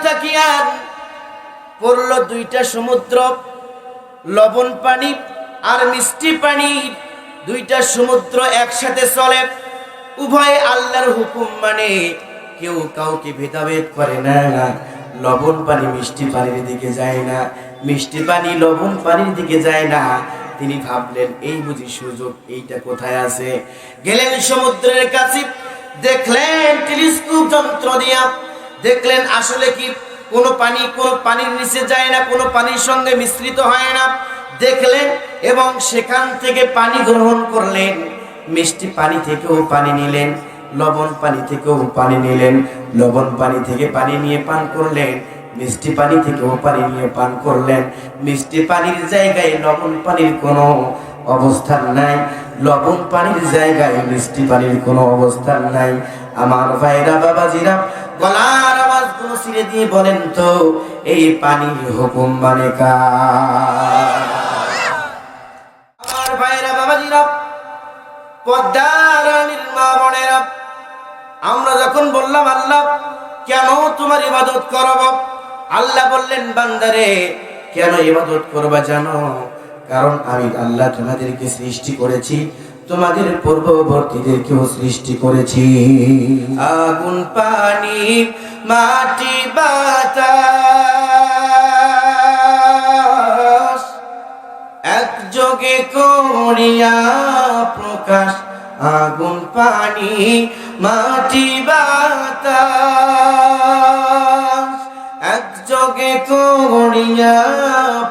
তাকিয়ান পড়ল দুইটা সমুদ্র, লবণ পানি আর মিষ্টি পানি, দুইটা সমুদ্র একসাথে চলে, উভয় আল্লাহর হুকুম মানে, কেউ কাউকে ভেদাভেদ করে না। লবণ পানি মিষ্টি পানির দিকে যায় না, মিষ্টি পানি লবণ পানির দিকে যায় না। তিনি ভাবলেন এই বুঝি সুযোগ, এইটা কোথায় আছে। গেলেন সমুদ্রের কাছে, দেখলেন টেলিস্কোপ যন্ত্র দিয়া, দেখলেন আসলে কি কোনো পানির নিচে যায় না, কোনো পানির সঙ্গে মিশ্রিত হয় না। দেখলেন এবং সেখান থেকে পানি গ্রহণ করলেন, মিষ্টি পানি থেকেও পানি নিলেন, লবণ পানি থেকেও পানি নিলেন, লবণ পানি থেকে পানি নিয়ে পান করলেন, মিষ্টি পানি থেকেও পানি নিয়ে পান করলেন। মিষ্টি পানির জায়গায় লবণ পানির কোনো অবস্থান নাই, লবণ পানির জায়গায় মিষ্টি পানির কোনো অবস্থান নাই। আমার ভাইরা বাবাজিরা, গলার আওয়াজগুলো ছিঁড়ে দিয়ে বলেন তো, এই পানির হুকুম মানে কার? আমার ভাইরা বাবাজিরা, পদ্মার রানীর মা বোনেরা, আমরা যখন বললাম আল্লাহ কেন তোমার ইবাদত করব, আল্লাহ বললেন বান্দারে কেন ইবাদত করবা জানো? কারণ আমি আল্লাহ তোমাদেরকে সৃষ্টি করেছি, তোমাদের পূর্ববর্তীদেরকেও সৃষ্টি করেছি। আগুন পানি মাটি বাতাস একযোগে করিয়া প্রকাশ। আগুন পানি মাটি বাতাস একযোগে করিয়া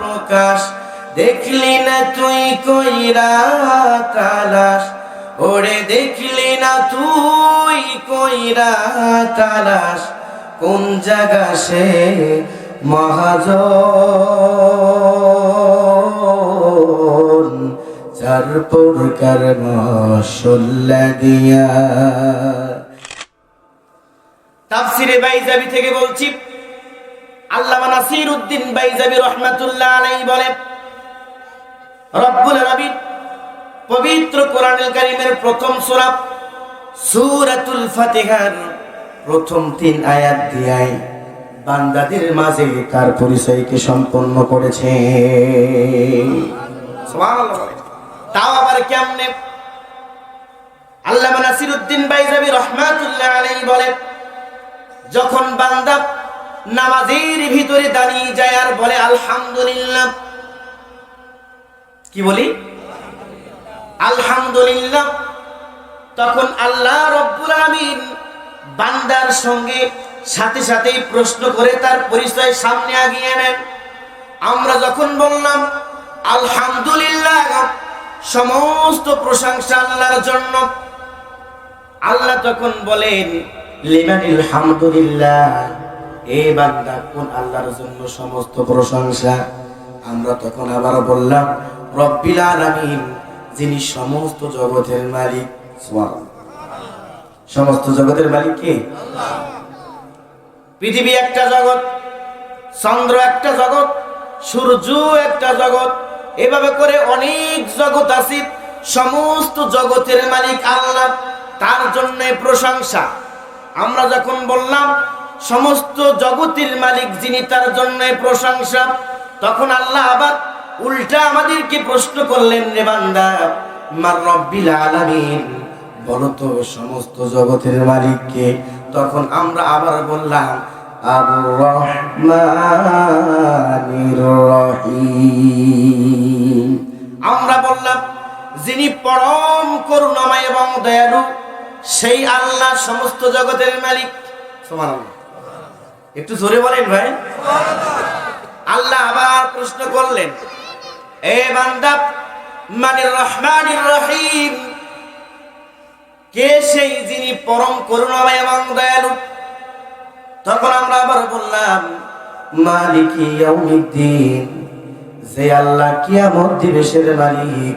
প্রকাশ। দেখলি না তুই কইরা তালাশ, ওরে দেখলি না তুই কইরা তালাশ, কোন জায়গা সে মহাজন, চার প্রকার মশলা দিয়া। তাফসিরে বাইজাবি থেকে বলছি, আল্লামা নাসিরউদ্দিন বাইজাবি রহমাতুল্লাহ আলাইহি বলেন, রব্বুল আলামিন পবিত্র কোরআনুল কারীমের প্রথম সূরা সূরাতুল ফাতিহার প্রথম 3 আয়াত দিয়ে বান্দাদের মাঝে তার পরিচয়কে সম্পন্ন করেছে। সুবহানাল্লাহ। তাও আবার কেমনে? আল্লামা নাসিরউদ্দিন বাইজাবি রহমাতুল্লাহ আলাইহি বলেন, যখন বান্দা নামাজের ভিতরে দাঁড়িয়ে যায় আর বলে আলহামদুলিল্লাহ, কি বলি? আলহামদুলিল্লাহ, তখন আল্লাহ রব্বুল আলামিন বান্দার সঙ্গে সাথে সাথেই প্রশ্ন করে তার পরিচয় সামনে আগিয়ে নেন। আমরা যখন বললাম আলহামদুলিল্লাহ, সমস্ত প্রশংসা আল্লাহর জন্য, আল্লাহ তখন বলেন লিমানিল হামদুলিল্লাহ, এ বান্দা কোন আল্লাহর জন্য সমস্ত প্রশংসা? আমরা তখন আবার বললাম রব্বিল আলামিন, যিনি সমস্ত জগতের মালিক। সুবহানাল্লাহ। সমস্ত জগতের মালিক কে? আল্লাহ। পৃথিবী একটা জগৎ, চন্দ্র একটা জগৎ, সূর্য একটা জগৎ, এভাবে করে অনেক জগৎ আছে। সমস্ত জগতের মালিক আল্লাহ, তার জন্য প্রশংসা। আমরা যখন বললাম সমস্ত জগতের মালিক যিনি, তার জন্য প্রশংসা, তখন আল্লাহ আবার উল্টা আমাদেরকে প্রশ্ন করলেন, রে বান্দা মার রব্বিল আলামিন, বলো তো সমস্ত জগতের মালিক কে? তখন আমরা আবার বললাম আর রহমানির রহিম। আমরা বললাম যিনি পরম করুণাময় এবং দয়ালু, সেই আল্লাহ সমস্ত জগতের মালিক। সুবহানাল্লাহ। একটু জোরে বলেন ভাই। আল্লাহ আবার প্রশ্ন করলেন, এ বান্দা মানির রহমানির রহিম, কে সেই যিনি পরম করুণাময় এবং দয়ালু? তখন আমরা আবার বললাম মালিকি ইয়াউমিদ্দিন, যে আল্লাহ কিয়ামত দিবসের মালিক,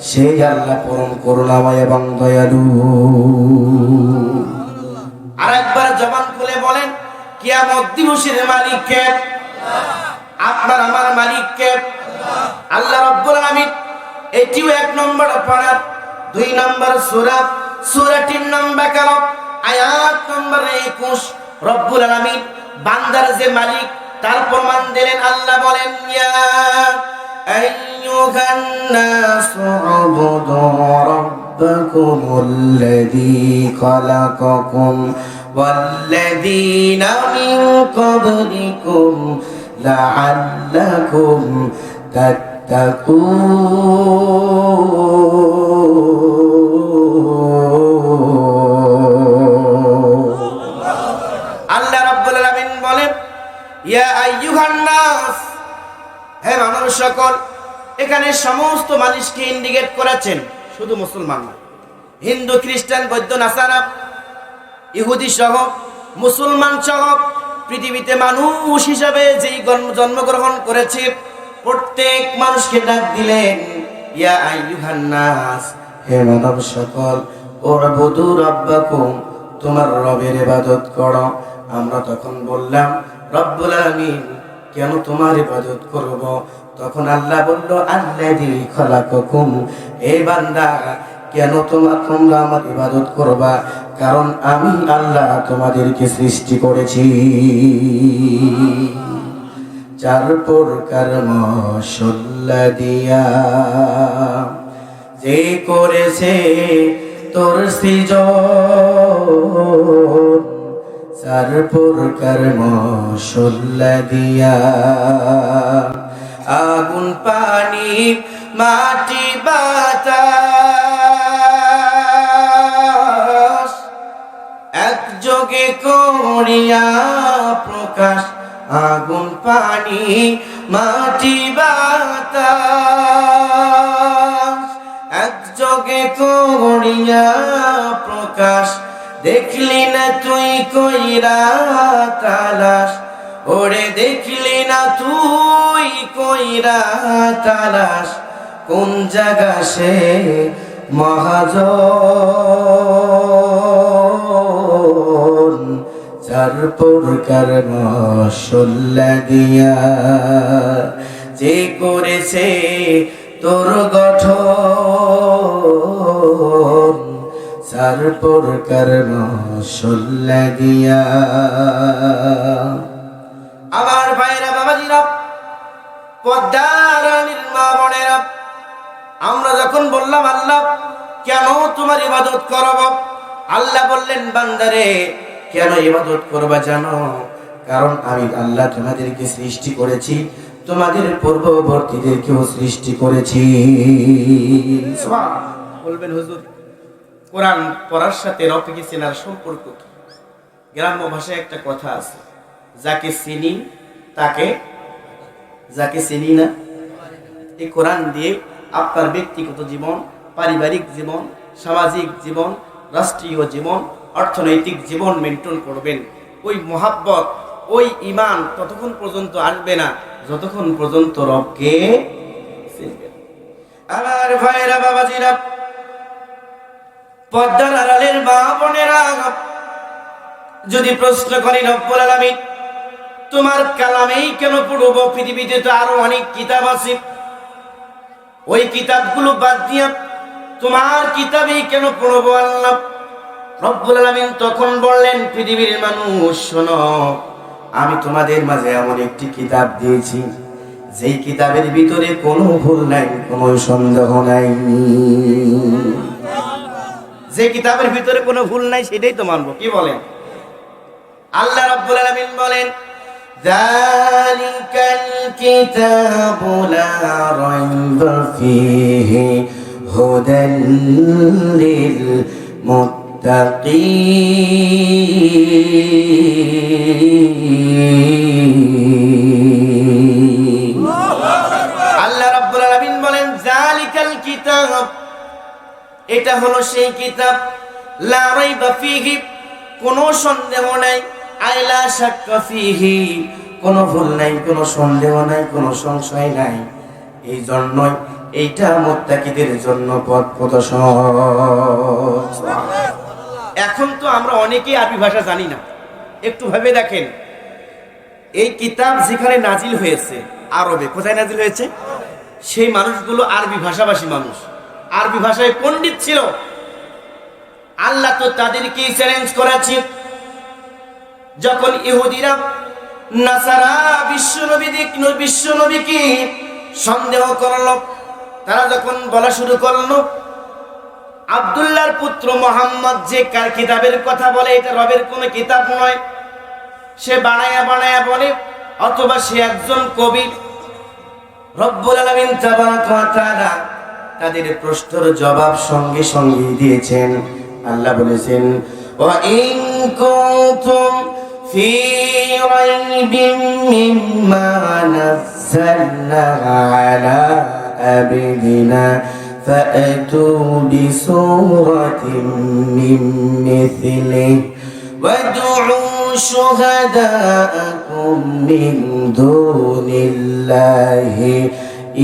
সেই আল্লাহ পরম করুণাময় এবং দয়ালু। আরেকবার জবান খুলে বলেন, কিয়ামত দিবসের মালিক কে? আপনার আমার মালিক কে? আল্লাহ রাব্বুল আলামিন। এটিও 1 নম্বর পারা, 2 নম্বর সূরা, সূরাটির নাম বাকারা, আয়াত নম্বর 21। রব্বুল আলামিন বান্দার যে মালিক তার প্রমাণ দিলেন। আল্লাহ বলেন, ইয়া আইয়ুহান নাসু উবুদু রাব্বাকুমুল্লাযী খালাকাকুম ওয়াল্লাযীনা মিন ক্বাবলিকুম লাআল্লাকুম আল্লাহ রাব্বুল আলামিন বলেন, ইয়া আইয়ুহান নাস, হে মানুষ সকল। এখানে সমস্ত মানুষকে ইন্ডিকেট করেছেন, শুধু মুসলমান না, হিন্দু, খ্রিস্টান, বৌদ্ধ, নাসারা, ইহুদি সহ, মুসলমান সহ পৃথিবীতে মানুষ হিসাবে যেই জন্মগ্রহণ করেছে প্রত্যেক মানুষকে ডাক দিলেন, ইয়া আইয়ুহান নাস, হে মানব সকল, উবুদু রাব্বাকুম, তোমার রবের ইবাদত করো। আমরা তখন বললাম, রব্বুল আলামিন, কেন তোমার ইবাদত করব? তখন আল্লাহ বলল, আল্লাযী খালাকাকুম, হে বান্দা, কেন তোমরা আমার ইবাদত করবা? কারণ আমি আল্লাহ তোমাদেরকে সৃষ্টি করেছি। চার প্রকার মশলা দিয়া যে করেছে তোর সৃজন, চার প্রকার মশলা দিয়া, আগুন, পানি, মাটি, বাতাস একযোগে করিয়া প্রকাশ। আগুন, পানি, মাটি, বাতাস একযোগে করিয়া প্রকাশ। দেখলি না তুই কইরা তালাশ, ওরে দেখলি না তুই কইরা তালাশ, কোন জায়গা সে মহাজন। চার প্রকার মশলা দিয়া যে করেছে তোর গঠন, চার প্রকার মশলা দিয়া। আমার ভাইরা, বাবাজিরা, পর্দার আড়ালের মা বোনেরা, আমরা যখন বললাম, আল্লাহ কেন তোমার ইবাদত করব? আল্লাহ বললেন, বান্দারে, কেন ইবাদত করবা জানো? কারণ আমি আল্লাহ তোমাদেরকে সৃষ্টি করেছি, তোমাদের পূর্ববর্তীদেরকেও সৃষ্টি করেছি। বলবেন, হুজুর, কোরআন পড়ার সাথে রবকে চেনার সম্পর্ক কি? গ্রাম্য ভাষায় একটা কথা আছে, যাকে চিনি তাকে, যাকে চিনি না। এই কোরআন দিয়ে আপনার ব্যক্তিগত জীবন, পারিবারিক জীবন, সামাজিক জীবন, রাষ্ট্রীয় জীবন, অর্থনৈতিক জীবন মেনটেন করবেন। ওই মোহাব্বত, ওই ঈমান ততক্ষণ পর্যন্ত আসবে না যতক্ষণ পর্যন্ত রবকে চিনবেন। আমার ভাইরা, বাবাজিরা, পর্দার আড়ালের মা বোনেরা, যদি প্রশ্ন করি, রব্বুল আলামিন তোমার কালামেই কেন পড়ব? পৃথিবীতে তো আরো অনেক কিতাব আছে, ওই কিতাবগুলো বাদ দিয়া তোমার কিতাবেই কেন পড়ব? আল্লাহ রব্বুল আলামিন তখন বললেন, পৃথিবীর মানুষ শোনো, আমি তোমাদের মাঝে এমন একটি কিতাব দিয়েছি, যেই কিতাবের ভিতরে কোনো ভুল নাই, কোনো সন্দেহ নাই। যে কিতাবের ভিতরে কোনো ভুল নাই সেটাই তো মানবো। কি বলেন? আল্লাহ রাব্বুল আলামিন বলেন, যালিকাল কিতাবু লা রাইবা ফীহি হুদাল লিল মুত্তাকিন। আল্লাহ রাব্বুল আলামিন বলেন, যালিকাল কিতাব, এটা হলো সেই কিতাব, লা রাইবা ফীহি, কোনো সন্দেহ নাই, আইলা শাক্কা ফীহি, কোনো ভুল নাই, কোনো সন্দেহ নাই, কোনো সংশয় নাই। এই জন্যই এইটা মুত্তাকিদের জন্য পথ প্রদর্শক। এখন তো আমরা অনেকেই আরবি ভাষা জানি না। একটু ভেবে দেখেন, এই কিতাব যেখানে নাজিল হয়েছে আরবে, কোথায় নাজিল হয়েছে? সেই মানুষগুলো আরবি ভাষাভাষী মানুষ, আরবি ভাষায় পণ্ডিত ছিল। আল্লাহ তো তাদেরকেই চ্যালেঞ্জ করেছে, যখন ইহুদিরা নাসারা বিশ্বনবীকে সন্দেহ করলো, তারা যখন বলা শুরু করলো আব্দুল্লাহর পুত্র মুহাম্মদ যে কার কিতাবের কথা বলে এটা রবের কোনো কিতাব নয়, সে বানায়া বলে, অথবা সে একজন কবি। রব্বুল আলামিন তাবারাক ওয়া তাআলা তাদের প্রশ্নের জবাব সঙ্গে সঙ্গে দিয়েছেন। আল্লাহ বলেছেন, ওয়া ইন কুনতুম ফি রাইবিন মিম্মা নাযালনা আলা আবদিনা ফাআতু বিসূরাতিন মিন মিথলিহি ওয়াদউ শুহাদাআকুম মিন দুনিল্লাহি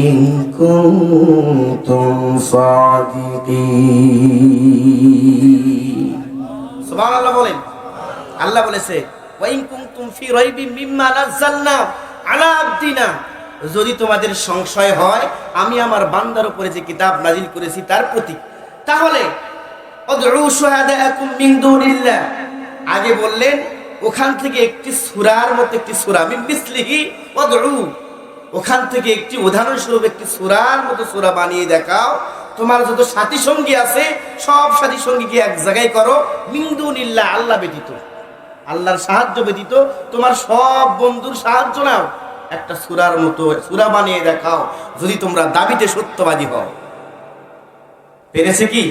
ইন কুনতুম সাদিকিন। সুবহানাল্লাহ বলেন। আল্লাহ বলেছে, ওয়া ইন কুনতুম ফি রাইবিন মিম্মা নাযালনা আলা আবদিনা, যদি তোমাদের সংশয় হয় আমি আমার বান্দার উপরে যে কিতাব নাজিল করেছি তার প্রতি, তাহলে উদউ শুহাদাআকুম মিন দুনিল্লাহ, আগে বললেন ওখান থেকে একটি সূরার মতো একটি সূরা, মিন মিসলিহি উদউ, ওখান থেকে একটি উদাহরণস্বরূপ একটি সূরার মতো সূরা বানিয়ে দেখাও। তোমার যত সাথী সঙ্গী আছে সব সাথী সঙ্গীকে এক জায়গায় করো, মিন দুনিল্লাহ, আল্লাহ ব্যতীত, আল্লাহর সাহায্য ব্যতীত তোমার সব বন্ধুর সাহায্য নাও, একটা সূরার মতো সূরা বানিয়ে দেখাও, যদি তোমরা দাবিতে সত্যবাদী হও। পেরেছে কি?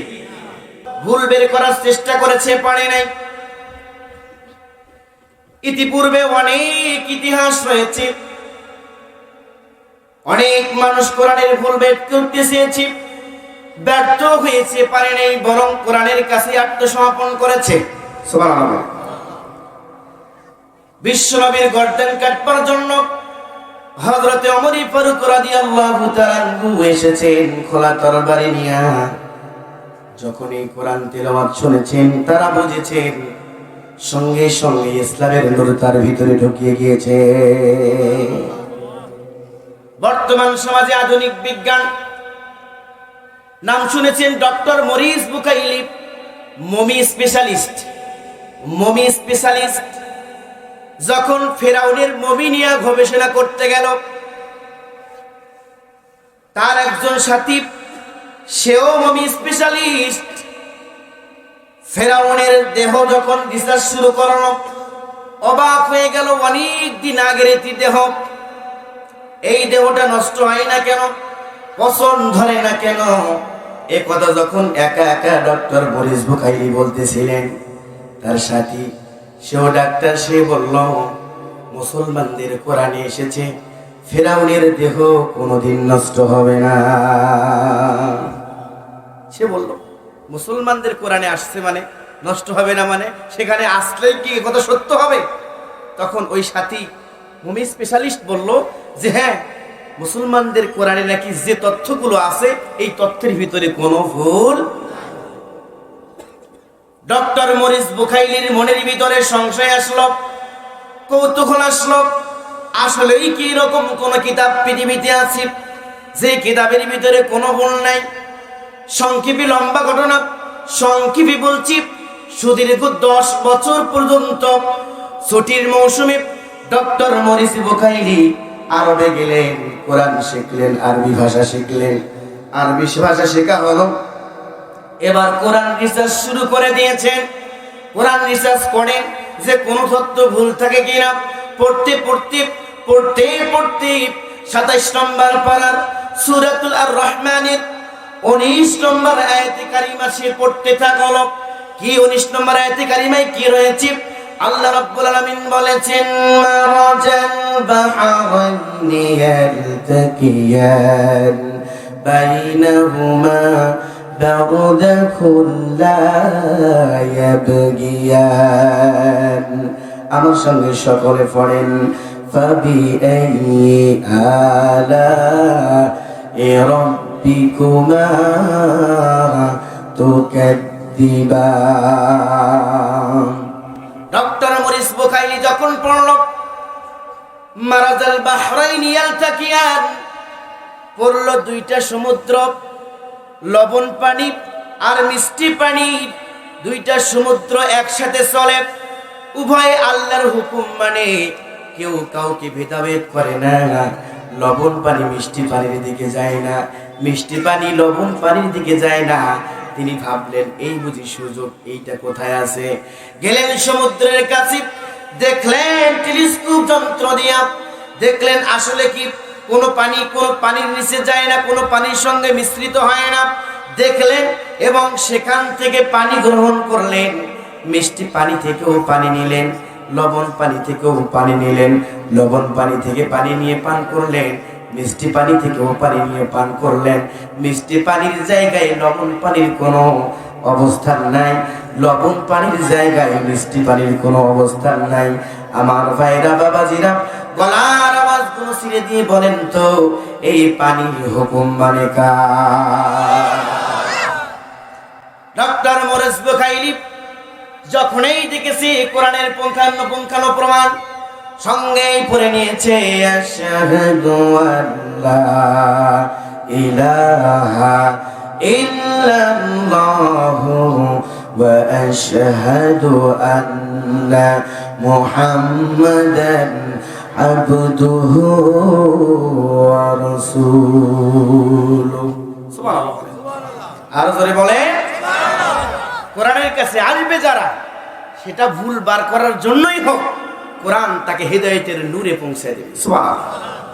ভুল বের করার চেষ্টা করেছে, পারে নাই। ইতিপূর্বে অনেক ইতিহাস রয়েছে, অনেক মানুষ কোরআনের ভুল বের করতে চেয়েছে, ব্যর্থ হয়েছে, পারে নাই, বরং কোরআনের কাছে আত্মসমর্পণ করেছে। সুবহানাল্লাহ। বিশ্বনবীর গর্দান কাটবার জন্য হযরতে ওমর ফারুক রাদিয়াল্লাহু তাআলা আনহু এসেছেন খোলা তরবারি নিয়ে। যখন এই কোরআন তেলাওয়াত শুনেছেন তারা বুঝেছেন সঙ্গে সঙ্গে ইসলামের নূর তার ভিতরে ঢুকিয়ে গিয়েছে। বর্তমান সমাজে আধুনিক বিজ্ঞান, নাম শুনেছেন doctor Maurice Bucaille, mummy specialist যখন ফেরাউনের মমি নিয়ে গবেষণা করতে গেল, তার একজন সাথী সেও মমি স্পেশালিস্ট, ফেরাউনের দেহ যখন রিসার্চ শুরু করলো অবাক হয়ে গেল, অনেক দিন আগের এটি দেহ, এই দেহটা নষ্ট হয় না কেন, পচন ধরে না কেন, এ কথা যখন একা একা ডক্টর মরিস বুকাইলি বলতেছিলেন, তার সাথী সেও ডাক্তার, সে বলল মুসলমানদের কোরআনে এসেছে ফেরাউনের দেহ কোনোদিন নষ্ট হবে না। সে বলল মুসলমানদের কোরআনে আসছে মানে নষ্ট হবে না, মানে সেখানে আসলেই কি কথা সত্য হবে? তখন ওই সাথী মমি স্পেশালিস্ট বলল যে হ্যাঁ, মুসলমানদের কোরআনে নাকি যে তথ্যগুলো আছে এই তথ্যের ভিতরে কোনো ভুল। ডক্টর মরিস বুকাইলির মনের ভিতরে সংশয় আসলো, কৌতূহল আসলো, আসলেই কি এরকম কোন কিতাব পৃথিবীতে আছে যে কিতাবের ভিতরে কোনো ভুল নাই? সংক্ষেপে লম্বা ঘটনা, সংক্ষেপে বলছি, সুদীর্ঘ 10 বছর পর্যন্ত ছুটির মৌসুমে ডক্টর মরিস বুকাইলি আরবে গেলেন, কোরআন শিখলেন, আরবি ভাষা শিখলেন, আরবি ভাষা শেখা হলো। এবার কোরআন রিসার্চ শুরু করে দিয়েছেন। কোরআন রিসার্চ করেন যে কোন তথ্য ভুল থাকে কিনা। পড়তে 27 নম্বর পারার সূরাতুল আর রহমানের 19 নম্বর আয়াতে কারিমা সে পড়তে থাকলো। কি 19 নম্বর আয়াতে কারিমায় কি রয়েছে? আল্লাহ রাব্বুল আলামিন বলেছেন, মারাজাল বাহরাইনি ইয়ালতাকিয়ান বাইনাহুমা বারযাখুন লা ইয়াবগিয়ান। আমার সঙ্গে সকলে পড়েন, ফাবিআইয়ি আলা'i রাব্বিকুমা তুকাদ্দিবান। ডক্টর মরিস বুকাইলি যখন পড়ল মারাজাল বাহরাইনি ইয়ালতাকিয়ান, পড়ল দুইটা সমুদ্র, লবণ পানি আর মিষ্টি পানি, দুইটা সমুদ্র একসাথে চলে। উভয় আল্লাহর হুকুম মানে, কেউ কাউকে ভেদাভেদ করে না। লবণ পানি মিষ্টি পানির দিকে যায় না, মিষ্টি পানি লবণ পানির দিকে যায় না। তিনি ভাবলেন এই বুঝি সুযোগ, এইটা কোথায় আছে। গেলেন সমুদ্রের কাছে, দেখলেন টেলিস্কোপ যন্ত্র দিয়া, দেখলেন আসলে কি কোনো পানির নিচে যায় না, কোনো পানির সঙ্গে মিশ্রিত হয় না। দেখলেন এবং সেখান থেকে পানি গ্রহণ করলেন। মিষ্টি পানি থেকেও পানি নিলেন, লবণ পানি থেকেও পানি নিলেন, লবণ পানি থেকে পানি নিয়ে পান করলেন, মিষ্টি পানি থেকেও পানি নিয়ে পান করলেন। মিষ্টি পানির জায়গায় লবণ পানির কোনো অবস্থান নাই, লবণ পানির জায়গায় মিষ্টি পানির কোনো অবস্থান নাই। আমার ভাইরা বাবাজিরা, গলার আওয়াজ গুলো ছিঁড়ে দিয়ে বলেন তো, এই পানির হুকুম মানে কার? ডক্টর মোরেস বুখাইলি যখনই দেখেছি কোরআনের পুঙ্খানু প্রমাণ সঙ্গেই পড়ে নিয়েছে, আশহাদু আল্লা ইলাহা ইল্লাল্লাহু ওয়া আশহাদু আন্না মুহাম্মাদান আবদুহু ওয়া রাসূলুহু। সুবহানাল্লাহ। আর জোরে বলে কোরআনের কাছে আসবে যারা, সেটা ভুল বার করার জন্যই হোক, কোরআন তাকে হেদায়েতের নূরে পৌঁছে দেবে। সুবহানাল্লাহ।